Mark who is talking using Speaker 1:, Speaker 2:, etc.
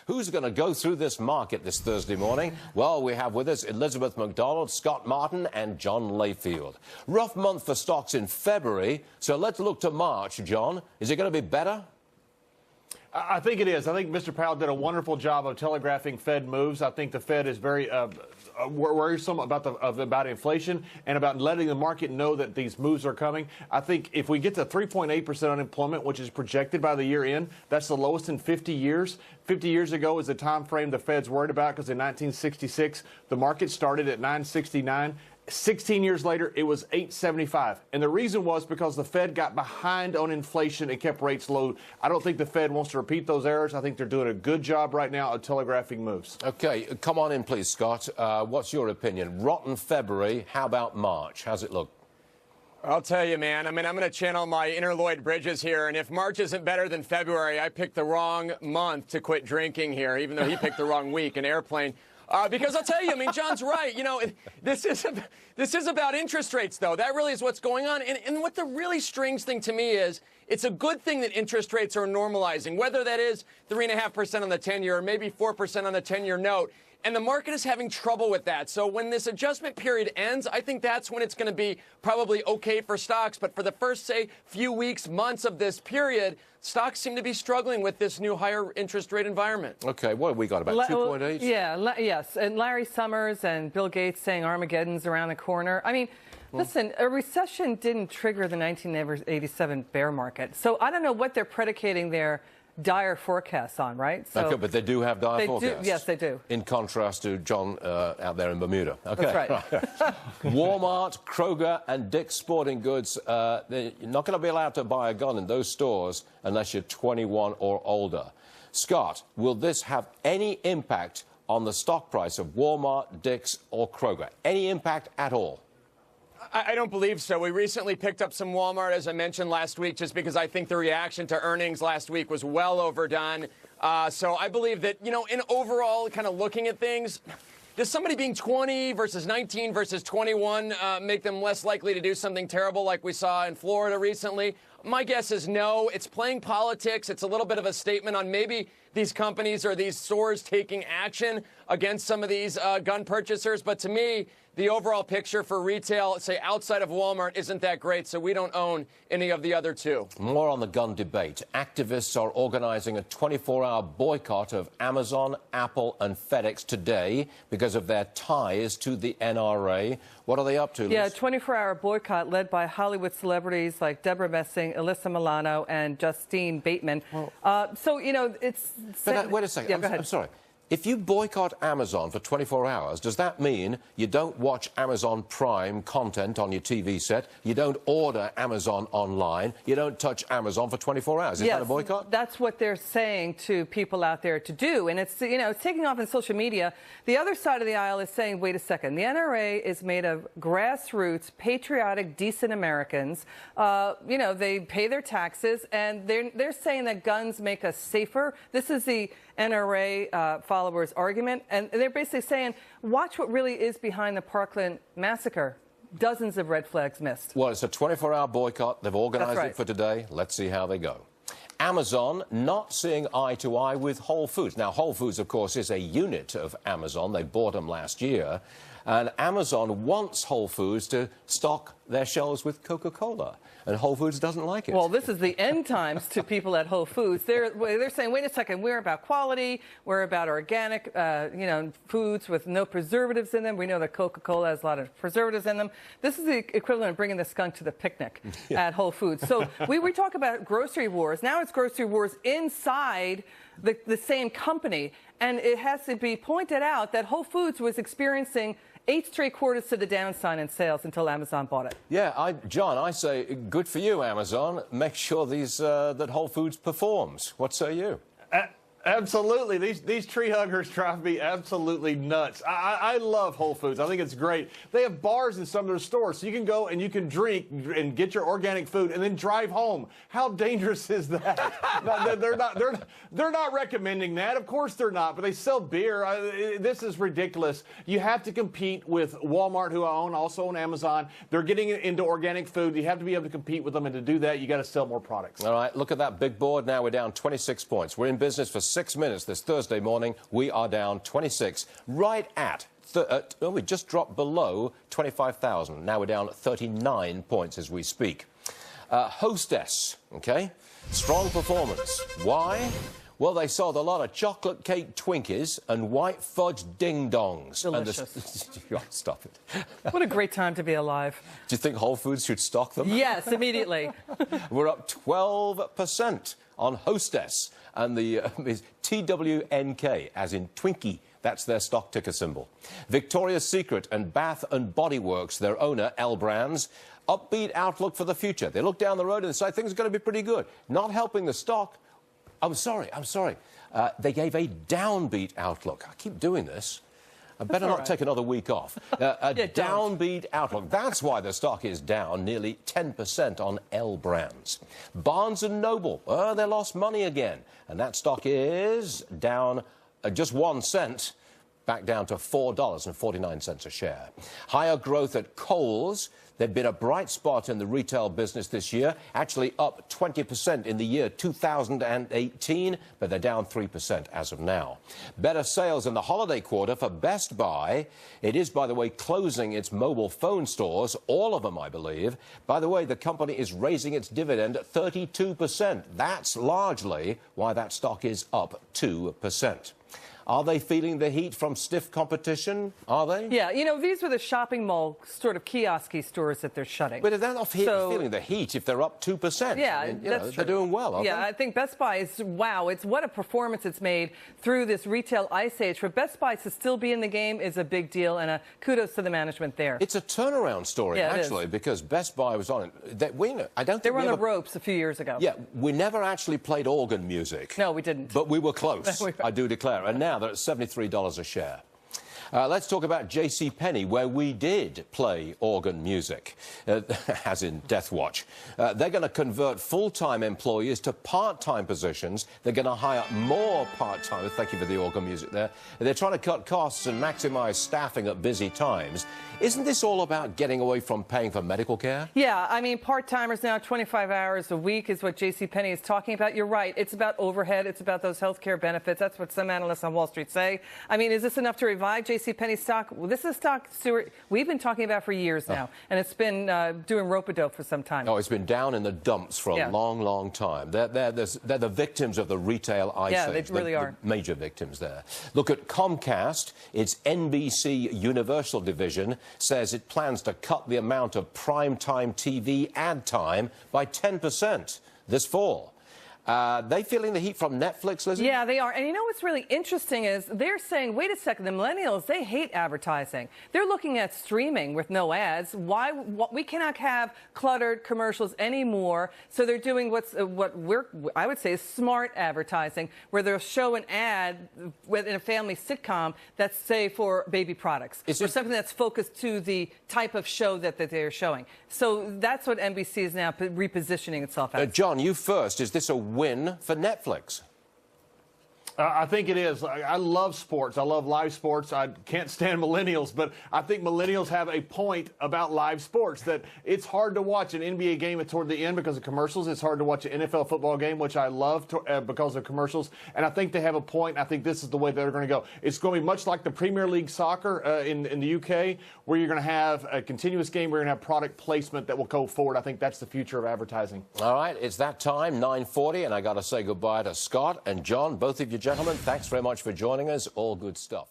Speaker 1: Who's going to go through this market this Thursday morning? Well, we have with us Elizabeth McDonald, Scott Martin and John Layfield. Rough month for stocks in February, so let's look to March. John, is it going to be better?
Speaker 2: I think it is. I think Mr. Powell did a wonderful job of telegraphing Fed moves. I think the Fed is very worrisome about inflation and about letting the market know that these moves are coming. I think if we get to 3.8% unemployment, which is projected by the year end, that's the lowest in 50 years. 50 years ago is the time frame the Fed's worried about because in 1966, the market started at 969. 16 years later, it was 875. And the reason was because the Fed got behind on inflation and kept rates low. I don't think the Fed wants to repeat those errors. I think they're doing a good job right now of telegraphing moves.
Speaker 1: Okay, come on in, please, Scott. What's your opinion? Rotten February. How about March? How's it look?
Speaker 3: I'll tell you, man. I mean, I'm going to channel my inner Lloyd Bridges here. And if March isn't better than February, I picked the wrong month to quit drinking here, even though he picked the wrong week, an airplane. Because I'll tell you, I mean, John's right. You know, this is about interest rates, though. That really is what's going on. And what the really strange thing to me is, it's a good thing that interest rates are normalizing, whether that is 3.5% on the 10-year or maybe 4% on the 10-year note. And the market is having trouble with that. So when this adjustment period ends, I think that's when it's going to be probably okay for stocks. But for the first, say, few weeks, months of this period, stocks seem to be struggling with this new higher interest rate environment.
Speaker 1: Okay, what have we got, about 2.8?
Speaker 4: Yeah, yes. And Larry Summers and Bill Gates saying Armageddon's around the corner. I mean, listen, a recession didn't trigger the 1987 bear market. So I don't know what they're predicating their dire forecasts on, right?
Speaker 1: So okay, but they do have dire forecasts.
Speaker 4: Yes, they do.
Speaker 1: In contrast to John out there in Bermuda. Okay.
Speaker 4: That's right.
Speaker 1: Walmart, Kroger and Dick's Sporting Goods, you're not going to be allowed to buy a gun in those stores unless you're 21 or older. Scott, will this have any impact on the stock price of Walmart, Dick's or Kroger? Any impact at all?
Speaker 3: I don't believe so. We recently picked up some Walmart, as I mentioned last week, just because I think the reaction to earnings last week was well overdone. So I believe that, you know, in overall kind of looking at things, does somebody being 20 versus 19 versus 21 make them less likely to do something terrible like we saw in Florida recently? My guess is no. It's playing politics. It's a little bit of a statement on maybe these companies or these stores taking action against some of these gun purchasers. But to me, the overall picture for retail, say, outside of Walmart isn't that great, so we don't own any of the other two.
Speaker 1: More on the gun debate. Activists are organizing a 24-hour boycott of Amazon, Apple and FedEx today because of their ties to the NRA. What are they up to, Liz?
Speaker 4: Yeah, a 24-hour boycott led by Hollywood celebrities like Deborah Messing, Alyssa Milano and Justine Bateman. So, you know, it's...
Speaker 1: But wait a second.
Speaker 4: Yeah, go ahead.
Speaker 1: I'm sorry. If you boycott Amazon for 24 hours, does that mean you don't watch Amazon Prime content on your TV set, you don't order Amazon online, you don't touch Amazon for 24 hours? Is that a boycott?
Speaker 4: That's what they're saying to people out there to do. And it's, you know, it's taking off in social media. The other side of the aisle is saying, wait a second, the NRA is made of grassroots, patriotic, decent Americans. You know, they pay their taxes, and they're saying that guns make us safer. This is the NRA followers' argument, and they're basically saying, watch what really is behind the Parkland massacre. Dozens of red flags missed.
Speaker 1: Well, it's a 24-hour boycott. They've organized it for today. Let's see how they go. Amazon not seeing eye to eye with Whole Foods. Now, Whole Foods, of course, is a unit of Amazon. They bought them last year. And Amazon wants Whole Foods to stock their shelves with Coca-Cola. And Whole Foods doesn't like it.
Speaker 4: Well, this is the end times to people at Whole Foods. They're saying, wait a second, we're about quality. We're about organic, you know, foods with no preservatives in them. We know that Coca-Cola has a lot of preservatives in them. This is the equivalent of bringing the skunk to the picnic at Whole Foods. So we talk about grocery wars. Now it's grocery wars inside the same company. And it has to be pointed out that Whole Foods was experiencing 8 straight quarters to the downside in sales until Amazon bought it.
Speaker 1: Yeah, John, I say good for you, Amazon. Make sure that Whole Foods performs. What say you?
Speaker 2: Absolutely. These tree huggers drive me absolutely nuts. I love Whole Foods. I think it's great. They have bars in some of their stores, so you can go and you can drink and get your organic food and then drive home. How dangerous is that? They're not recommending that. Of course they're not, but they sell beer. This is ridiculous. You have to compete with Walmart, who I own, also on Amazon. They're getting into organic food. You have to be able to compete with them, and to do that, you got to sell more products.
Speaker 1: All right, look at that big board. Now we're down 26 points. We're in business for 6 minutes this Thursday morning, we are down 26, right at we just dropped below 25,000. Now we're down 39 points as we speak. Hostess, okay? Strong performance. Why? Well, they sold a lot of chocolate cake Twinkies and white fudge ding-dongs.
Speaker 4: Delicious.
Speaker 1: Stop it.
Speaker 4: What a great time to be alive.
Speaker 1: Do you think Whole Foods should stock them?
Speaker 4: Yes, immediately.
Speaker 1: We're up 12% on Hostess. And the is TWNK, as in Twinkie. That's their stock ticker symbol. Victoria's Secret and Bath and Body Works, their owner, L Brands, upbeat outlook for the future. They look down the road and say things are going to be pretty good. Not helping the stock. I'm sorry. They gave a downbeat outlook. I keep doing this. I better not take another week off. Downbeat outlook. That's why the stock is down nearly 10% on L Brands. Barnes & Noble, they lost money again. And that stock is down just 1 cent, back down to $4.49 a share. Higher growth at Kohl's. They've been a bright spot in the retail business this year, actually up 20% in the year 2018, but they're down 3% as of now. Better sales in the holiday quarter for Best Buy. It is, by the way, closing its mobile phone stores, all of them, I believe. By the way, the company is raising its dividend 32%. That's largely why that stock is up 2%. Are they feeling the heat from stiff competition? Are they?
Speaker 4: Yeah, you know, these were the shopping mall sort of kiosk-y stores that they're shutting.
Speaker 1: But they're not feeling the heat if they're up 2%.
Speaker 4: Yeah,
Speaker 1: I mean,
Speaker 4: that's true.
Speaker 1: They're doing well, aren't they?
Speaker 4: Yeah, I think Best Buy is, wow, it's what a performance it's made through this retail ice age. For Best Buy to still be in the game is a big deal, and kudos to the management there.
Speaker 1: It's a turnaround story, actually, because Best Buy was on it. They were
Speaker 4: on the ropes a few years ago.
Speaker 1: Yeah, we never actually played organ music.
Speaker 4: No, we didn't.
Speaker 1: But we were close, I do declare. And now they're at $73 a share. Let's talk about JCPenney, where we did play organ music, as in Death Watch. They're going to convert full-time employees to part-time positions. They're going to hire more part-timers. Thank you for the organ music there. They're trying to cut costs and maximise staffing at busy times. Isn't this all about getting away from paying for medical care?
Speaker 4: Yeah, I mean, part-timers now, 25 hours a week is what JCPenney is talking about. You're right. It's about overhead. It's about those health care benefits. That's what some analysts on Wall Street say. I mean, is this enough to revive JCPenney stock? Well, this is a stock, Stuart, we've been talking about for years now, and it's been doing rope-a-dope for some time.
Speaker 1: Oh, it's been down in the dumps for a long, long time. They're the victims of the retail ice age.
Speaker 4: Yeah, they really are.
Speaker 1: The major victims there. Look at Comcast. Its NBC Universal division says it plans to cut the amount of primetime TV ad time by 10% this fall. They feeling the heat from Netflix, Lizzie?
Speaker 4: Yeah, they are. And you know what's really interesting is they're saying, wait a second, the millennials, they hate advertising. They're looking at streaming with no ads. We cannot have cluttered commercials anymore. So they're doing I would say, is smart advertising, where they'll show an ad in a family sitcom that's, say, for baby products, or something that's focused to the type of show that they're showing. So that's what NBC is now repositioning itself as.
Speaker 1: John, you first. Is this a win for Netflix?
Speaker 2: I think it is. I love sports. I love live sports. I can't stand millennials, but I think millennials have a point about live sports, that it's hard to watch an NBA game toward the end because of commercials. It's hard to watch an NFL football game, which I love because of commercials. And I think they have a point. I think this is the way they're going to go. It's going to be much like the Premier League soccer in the UK, where you're going to have a continuous game, where you're going to have product placement that will go forward. I think that's the future of advertising.
Speaker 1: All right, it's that time, 9:40, and I got to say goodbye to Scott and John, both of you gentlemen. Thanks very much for joining us. All good stuff.